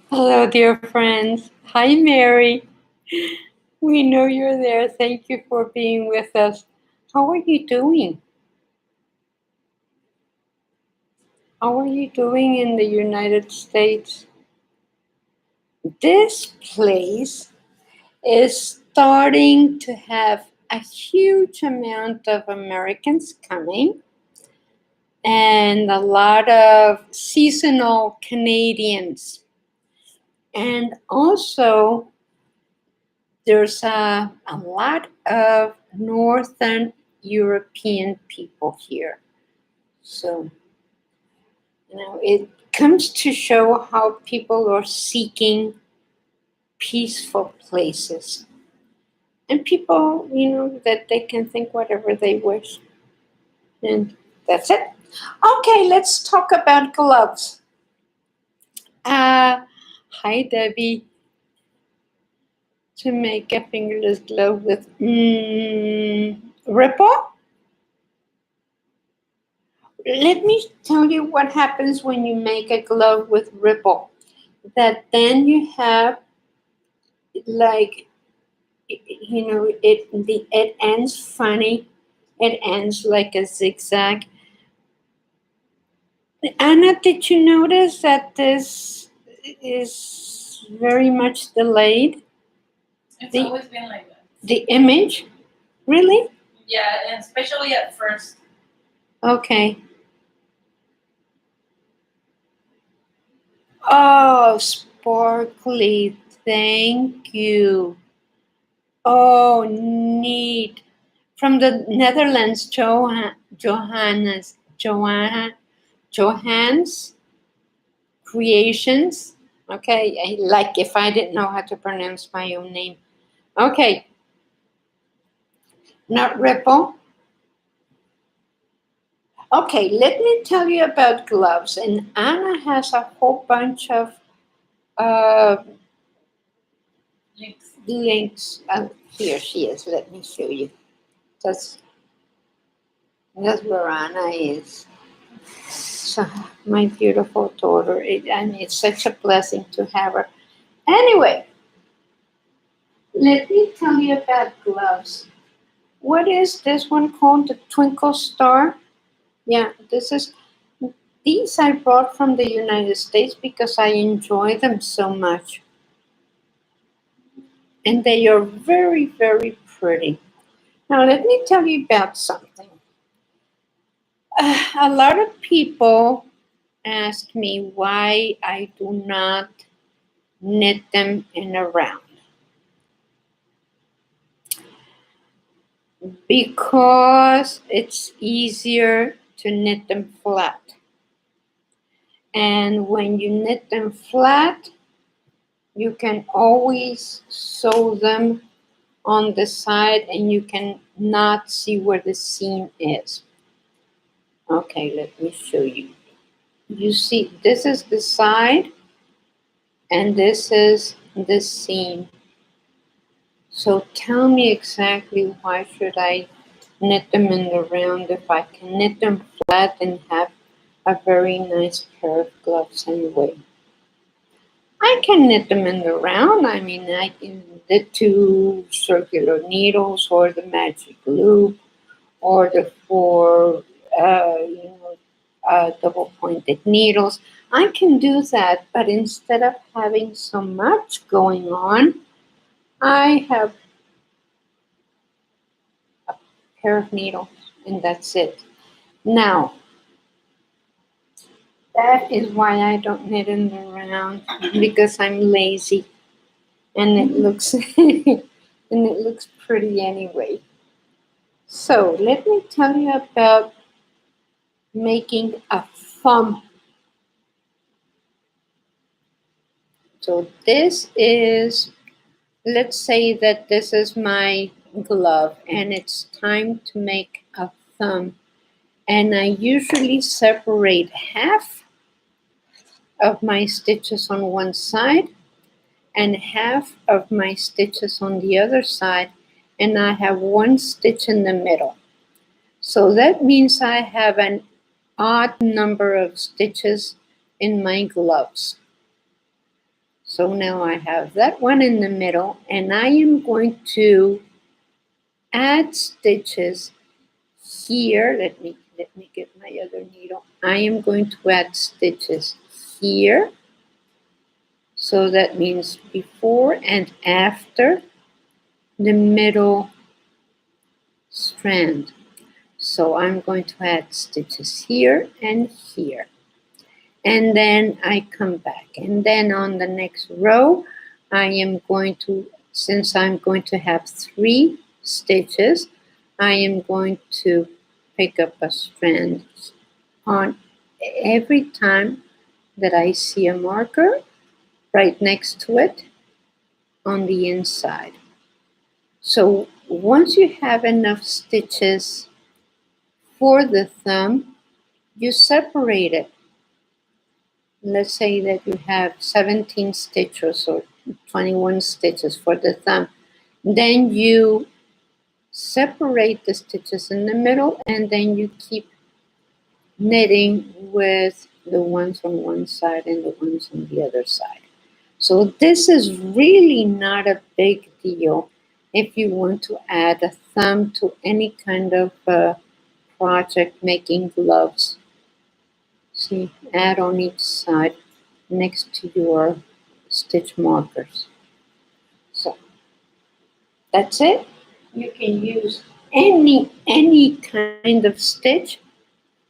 Hello, dear friends. Hi, Mary. We know you're there. Thank you for being with us. How are you doing? How are you doing in the United States? This place is starting to have a huge amount of Americans coming and a lot of seasonal Canadians. And also, there's a lot of Northern European people here. So, it comes to show how people are seeking peaceful places. And people, that they can think whatever they wish. And that's it. Okay, let's talk about gloves. Hi, Debbie. To make a fingerless glove with ripple. Let me tell you what happens when you make a glove with ripple. That then you have like it ends funny. It ends like a zigzag. Anna, did you notice that this is very much delayed? It's always been like that. The image? Really? Yeah, and especially at first. Okay. Oh, sparkly. Thank you. Oh, neat. From the Netherlands, Johannes Creations. Okay, like if I didn't know how to pronounce my own name. Okay, not Ripple. Okay, let me tell you about gloves. And Anna has a whole bunch of uh, links. Here she is. Let me show you. That's, that's where Anna is. So, my beautiful daughter. It's such a blessing to have her. Anyway, let me tell you about gloves. What is this one called? The Twinkle Star? Yeah, these I brought from the United States because I enjoy them so much. And they are very, very pretty. Now, let me tell you about something. A lot of people ask me why I do not knit them in a round. Because it's easier to knit them flat. And when you knit them flat, you can always sew them on the side and you can not see where the seam is. Okay, let me show you. You see, this is the side and this is the seam. So tell me exactly why should I knit them in the round if I can knit them flat and have a very nice pair of gloves anyway. I can knit them in the round. I mean, I can the two circular needles or the magic loop or the four, double pointed needles. I can do that, but instead of having so much going on, I have a pair of needles and that's it. Now, that is why I don't knit in the round because I'm lazy and it looks and it looks pretty anyway. So let me tell you about making a thumb. So this is, let's say that this is my glove and it's time to make a thumb. And I usually separate half of my stitches on one side and half of my stitches on the other side, and I have one stitch in the middle. So that means I have an odd number of stitches in my gloves. So now I have that one in the middle, and I am going to add stitches here. Let me get my other needle. I am going to add stitches here. So that means before and after the middle strand. So I'm going to add stitches here and here. And then I come back. And then on the next row, I am going to, since I'm going to have 3 stitches, I am going to pick up a strand on every time that I see a marker right next to it on the inside. So once you have enough stitches for the thumb, you separate it. Let's say that you have 17 stitches or 21 stitches for the thumb. Then you separate the stitches in the middle, and then you keep knitting with the ones on one side and the ones on the other side. So this is really not a big deal if you want to add a thumb to any kind of project making gloves. See, add on each side next to your stitch markers. So that's it. You can use any kind of stitch,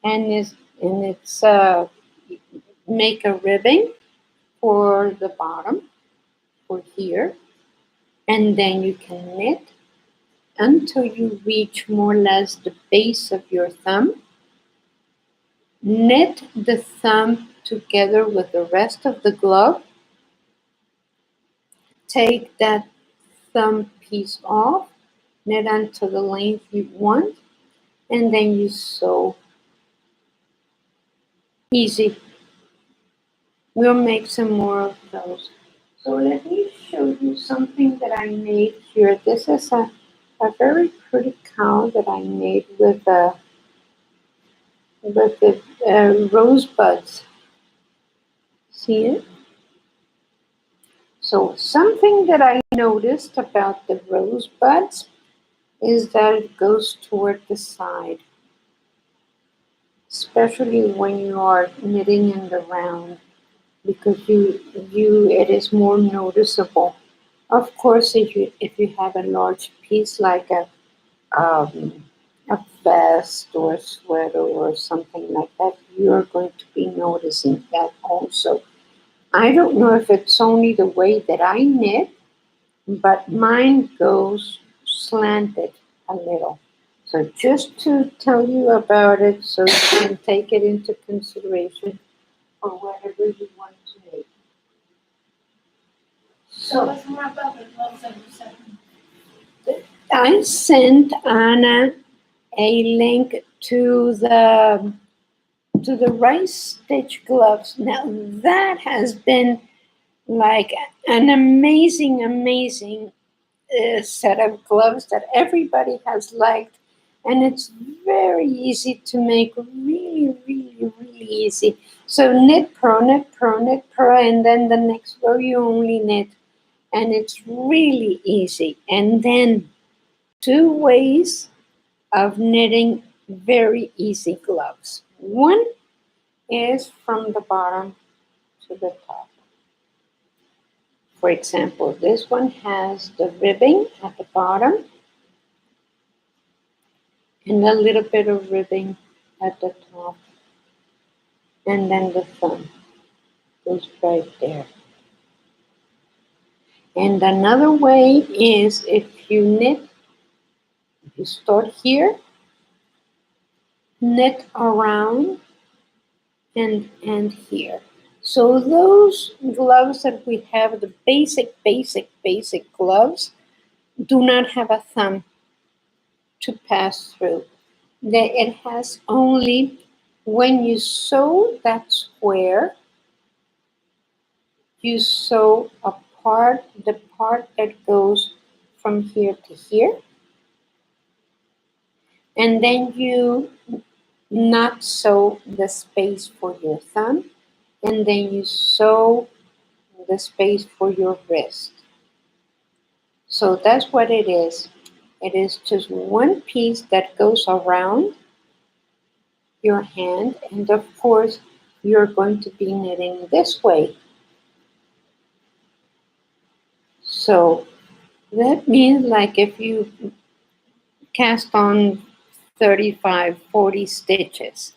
and it's make a ribbing for the bottom for here, and then you can knit until you reach more or less the base of your thumb. Knit the thumb together with the rest of the glove. Take that thumb piece off, knit until the length you want, and then you sew. Easy. We'll make some more of those. So let me show you something that I made here. This is a very pretty cow that I made with the rosebuds. See it? So something that I noticed about the rosebuds is that it goes toward the side, especially when you are knitting in the round, because it is more noticeable. Of course, if you have a large piece like um, a vest or a sweater or something like that, you're going to be noticing that also. I don't know if it's only the way that I knit, but mine goes slanted a little. So just to tell you about it so you can take it into consideration for whatever you want to make. Tell So us more about the gloves that you sent me. I sent Anna a link to the rice stitch gloves. Now that has been like an amazing set of gloves that everybody has liked, and it's very easy to make. Really easy. So knit, purl, knit, purl, knit, purl, and then the next row you only knit, and it's really easy. And then 2 ways of knitting very easy gloves. One is from the bottom to the top. For example, this one has the ribbing at the bottom and a little bit of ribbing at the top, and then the thumb goes right there. And another way is if you knit, you start here, knit around and here. So those gloves that we have, the basic gloves, do not have a thumb to pass through. It has only, when you sew that square, you sew the part that goes from here to here, and then you not sew the space for your thumb, and then you sew the space for your wrist. So that's what it is. It is just one piece that goes around your hand, and of course, you're going to be knitting this way. So that means like if you cast on 35, 40 stitches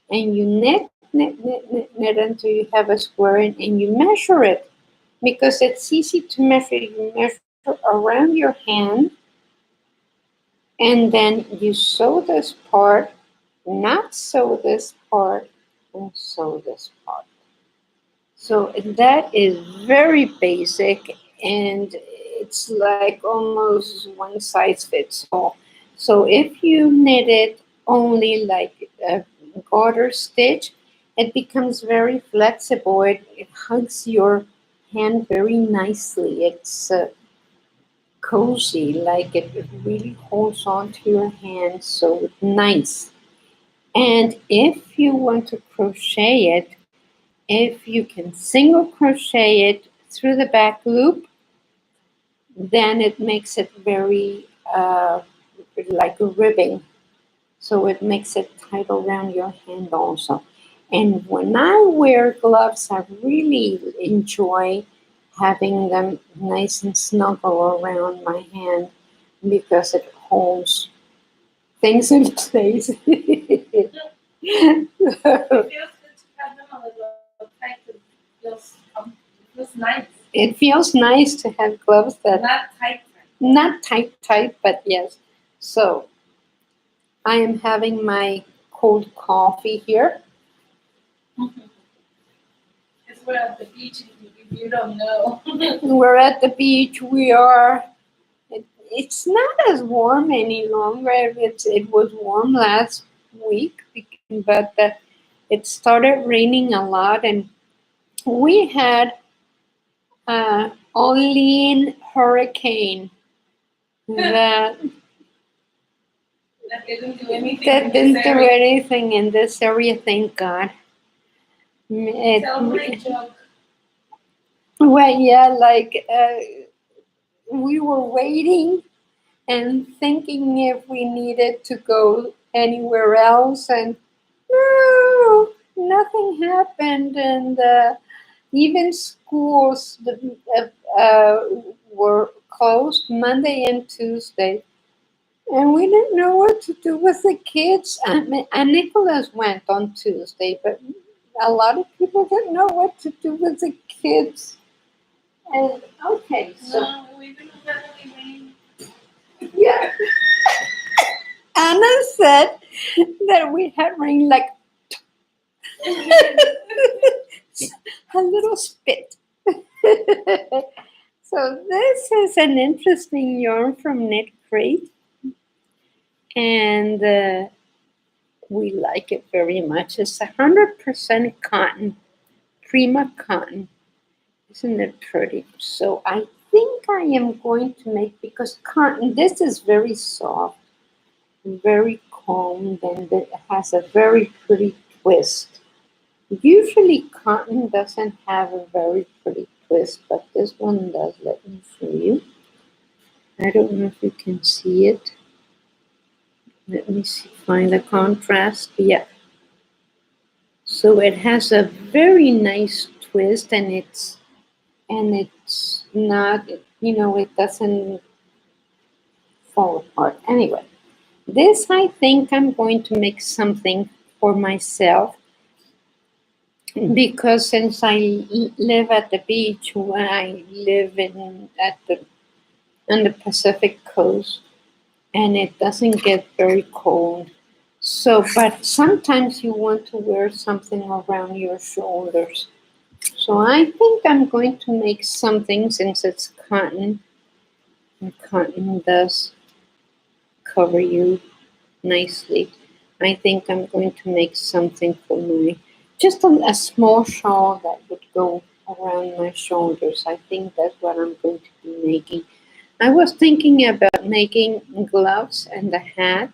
and you knit until you have a square and you measure it because it's easy to measure. You measure around your hand and then you sew this part, not sew this part, and sew this part. So that is very basic and it's like almost one size fits all. So if you knit it only like a garter stitch, it becomes very flexible. It hugs your hand very nicely. It's cozy, like it really holds on to your hand so nice. And if you want to crochet it, if you can single crochet it through the back loop, then it makes it very like a ribbing. So it makes it tight around your hand also. And when I wear gloves, I really enjoy having them nice and snuggle around my hand because it holds things in place. It feels good to have them a little tight. It feels nice. It feels nice to have gloves that Not tight. not tight, but yes. So I am having my cold coffee here. Because we're at the beach, if you don't know. We're at the beach. We are. It's not as warm any longer. It was warm last week, but it started raining a lot, and we had Olin hurricane that That didn't do anything. that in didn't this do area. anything in this area. Thank God. Tell my joke. Well, yeah, like we were waiting and thinking if we needed to go anywhere else, and no, nothing happened. And even schools were closed Monday and Tuesday. And we didn't know what to do with the kids. And Nicholas went on Tuesday, but a lot of people didn't know what to do with the kids. And okay, so No, we didn't have any rain. yeah, Anna said that we had rain like a little spit. So this is an interesting yarn from Knit Crate, and we like it very much. It's 100% cotton, Prima cotton. Isn't it pretty? So I think I am going to make, because cotton, this is very soft, very combed, and it has a very pretty twist. Usually cotton doesn't have a very pretty twist, but this one does. Let me show you. I don't know if you can see it. Let me see, find the contrast. Yeah. So it has a very nice twist, and it's not, it doesn't fall apart. Anyway, this I think I'm going to make something for myself, because since I live at the beach, when I live on the Pacific coast, and it doesn't get very cold. So, but sometimes you want to wear something around your shoulders. So I think I'm going to make something, since it's cotton, and cotton does cover you nicely. I think I'm going to make something for just a small shawl that would go around my shoulders. I think that's what I'm going to be making. I was thinking about making gloves and a hat,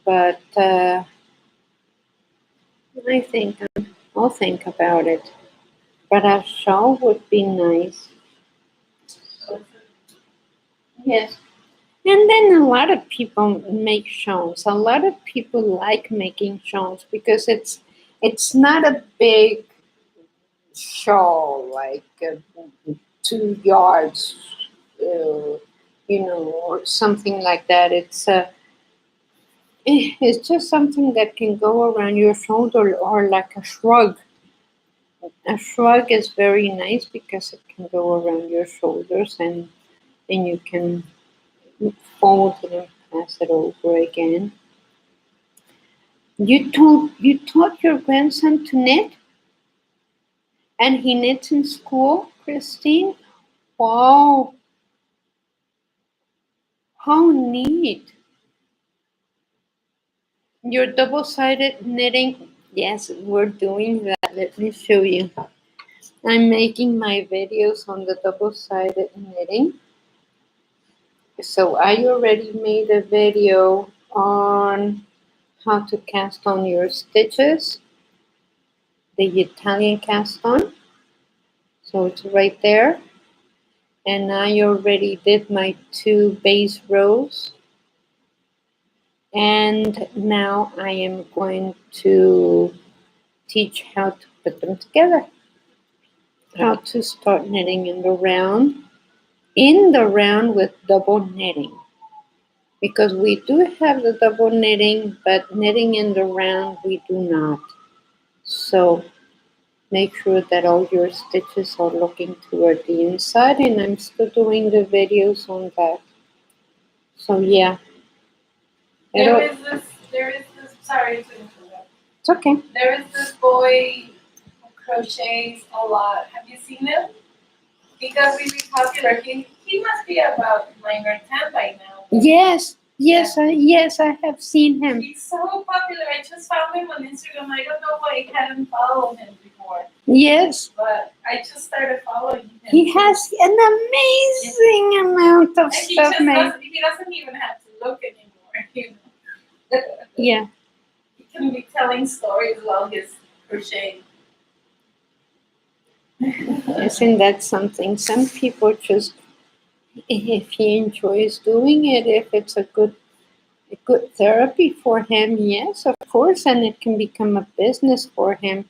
but I think I'll think about it. But a shawl would be nice. Yes. And then a lot of people make shawls. A lot of people like making shawls because it's not a big shawl like 2 yards, uh, or something like that. It's just something that can go around your shoulder or like a shrug. A shrug is very nice because it can go around your shoulders and you can fold it and pass it over again. You taught your grandson to knit and he knits in school, Christine? Wow, how neat. Your double-sided knitting. Yes, we're doing that. Let me show you. I'm making my videos on the double-sided knitting. So I already made a video on how to cast on your stitches, the Italian cast on. So it's right there. And I already did my 2 base rows. And now I am going to teach how to put them together. How to start knitting in the round with double knitting. Because we do have the double knitting, but knitting in the round we do not. So make sure that all your stitches are looking toward the inside, and I'm still doing the videos on that. So yeah. Sorry to interrupt. It's okay. There is this boy who crochets a lot. Have you seen him? Because he's really popular. He must be about 9 or 10 by now. Yes, yes, I have seen him. He's so popular. I just found him on Instagram. I don't know why I hadn't followed him before. Yes. But I just started following him. He has an amazing amount of stuff made. He doesn't even have to look anymore. Yeah. He can be telling stories while he's crocheting. Isn't that something? Some people just, if he enjoys doing it, if it's a good therapy for him, yes, of course, and it can become a business for him.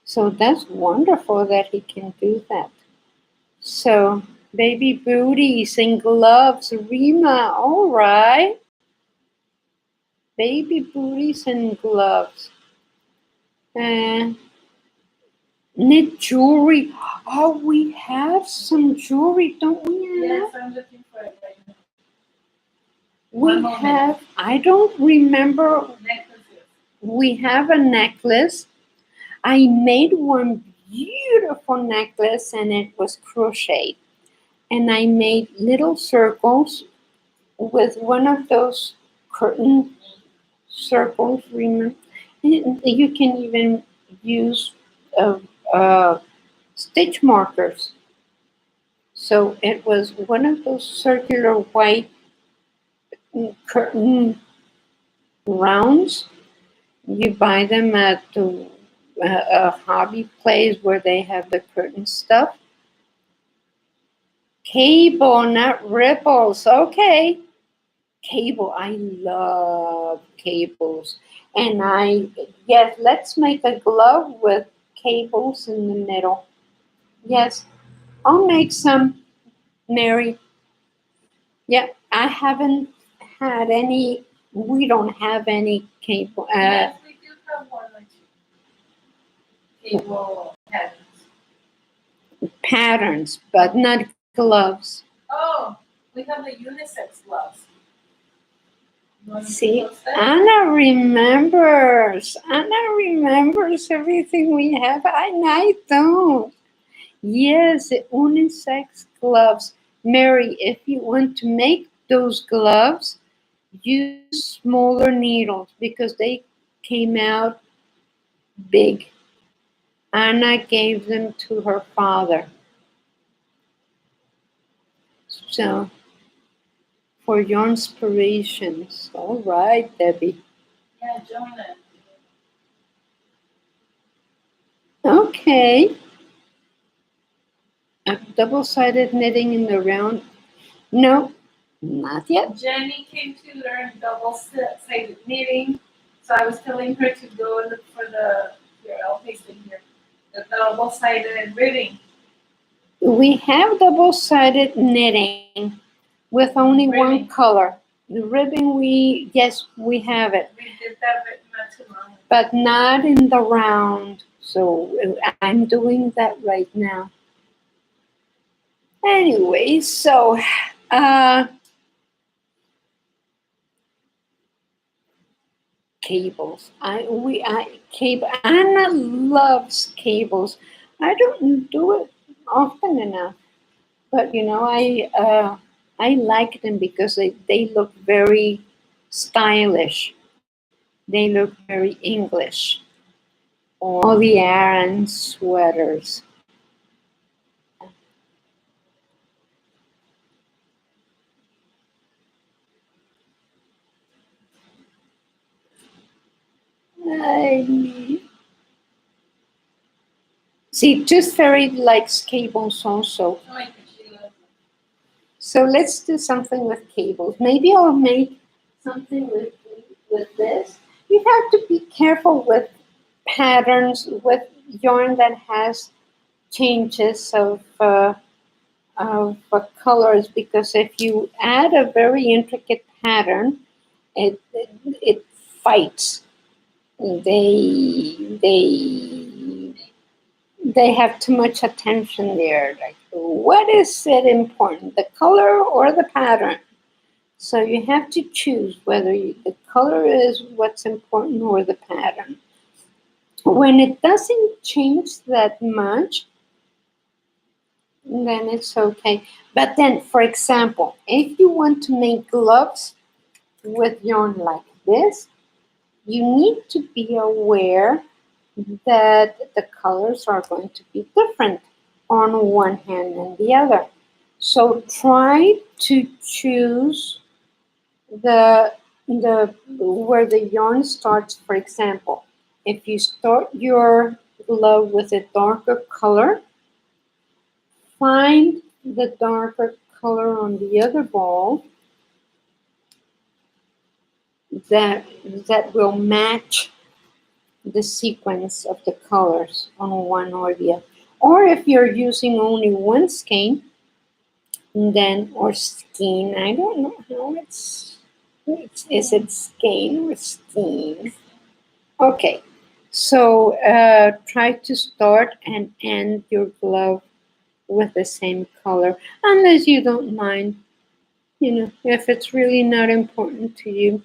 So that's wonderful that he can do that. So, baby booties and gloves, Rima, all right. Baby booties and gloves. And knit jewelry. Oh, we have some jewelry, don't we? Yes, I'm looking for it right now. We have, I don't remember. Necklaces. We have a necklace. I made one beautiful necklace and it was crocheted. And I made little circles with one of those curtain circles, remember? You can even use stitch markers. So it was one of those circular white curtain rounds. You buy them at a hobby place where they have the curtain stuff. Cable, not ripples. Okay. Cable. I love cables. And yes, let's make a glove with cables in the middle. Yes, I'll make some, Mary. Yeah, I haven't had any, we don't have any cable. Yes, we do have one or two. Cable Patterns, but not gloves. Oh, we have the unisex gloves. See, Anna remembers. Anna remembers everything we have. I don't. Yes, the unisex gloves. Mary, if you want to make those gloves, use smaller needles because they came out big. Anna gave them to her father. So, for your inspirations. All right, Debbie. Yeah, Joanna. Okay. A double-sided knitting in the round? No, not yet. Jenny came to learn double-sided knitting, so I was telling her to go look for here, I'll paste it here, the double-sided ribbing. We have double-sided knitting with only one Ribbing. color. The ribbon, yes, we have it, We did that not too long ago. but not in the round. So I'm doing that right now. Anyway, so cables. Anna loves cables. I don't do it often enough, but I like them because they look very stylish. They look very English. All the Aran sweaters. I see. Tooth Fairy likes cables also. Oh my gosh, she loves it. So let's do something with cables. Maybe I'll make something with this. You have to be careful with patterns with yarn that has changes of colors, because if you add a very intricate pattern, it fights. They they have too much attention there. Like, what is it important, the color or the pattern? So you have to choose whether the color is what's important or the pattern. When it doesn't change that much, then it's okay. But then, for example, if you want to make gloves with yarn like this, you need to be aware that the colors are going to be different on one hand and the other. So try to choose the where the yarn starts. For example, if you start your glove with a darker color, find the darker color on the other ball that will match the sequence of the colors on one or the other. Or if you're using only one skein, then or skein, I don't know how is it skein or skein? Okay, so try to start and end your glove with the same color, unless you don't mind. If it's really not important to you,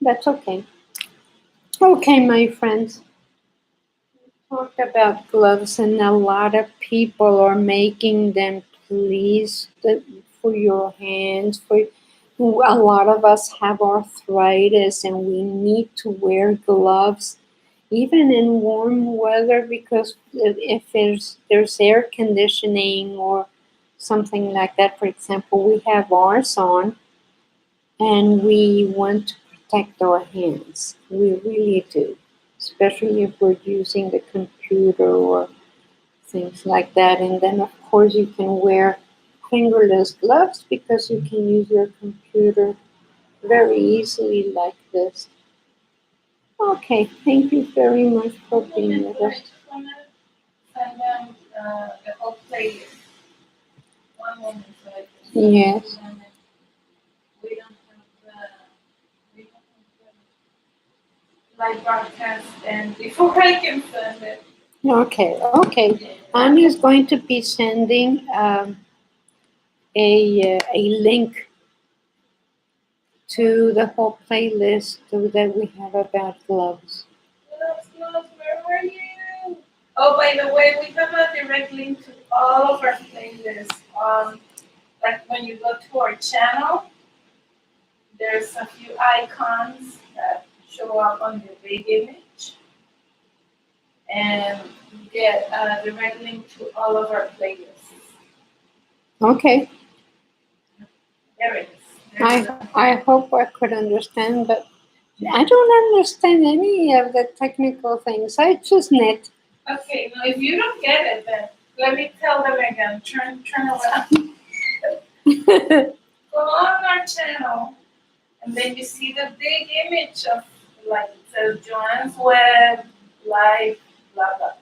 that's okay. Okay, my friends, talked about gloves, and a lot of people are making them. Please, for your hands. For a lot of us have arthritis, and we need to wear gloves, even in warm weather, because if there's air conditioning or something like that. For example, we have ours on, and we want to protect our hands. We really do, especially if we're using the computer or things like that. And then, of course, you can wear fingerless gloves because you can use your computer very easily like this. Okay, thank you very much for being with us. I just want to send them the whole playlist. One moment, so I can Yes. send them. We don't have the live broadcast, and before I can send it. Okay. Annie is going to be sending a link to the whole playlist that we have about gloves. Gloves, where were you? Oh, by the way, we have a direct link to all of our playlists. Like when you go to our channel, there's a few icons that show up on the big image, and you get a direct link to all of our playlists. Okay. There it is. I hope I could understand, but I don't understand any of the technical things. I just knit. Okay, now if you don't get it, then Let me tell them again. Turn around. Go on our channel, and then you see the big image of, like, it says JoannesWeb, live, blah, blah.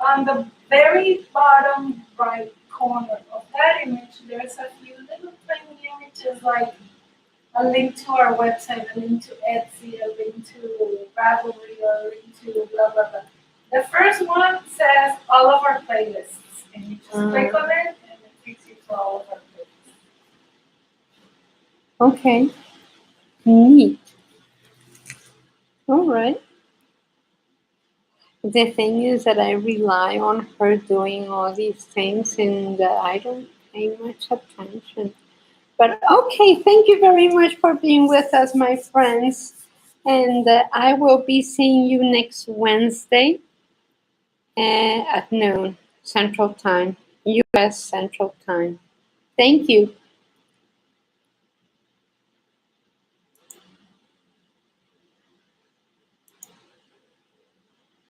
On the very bottom right corner of that image, there's a few little tiny images, like a link to our website, a link to Etsy, a link to Ravelry, a link to blah, blah, blah. The first one says all of our playlists, and you just click on it, and it takes you to all of our playlists. Okay. Neat. All right. The thing is that I rely on her doing all these things and I don't pay much attention. But okay, thank you very much for being with us, my friends. And I will be seeing you next Wednesday at noon Central Time, US Central Time. Thank you.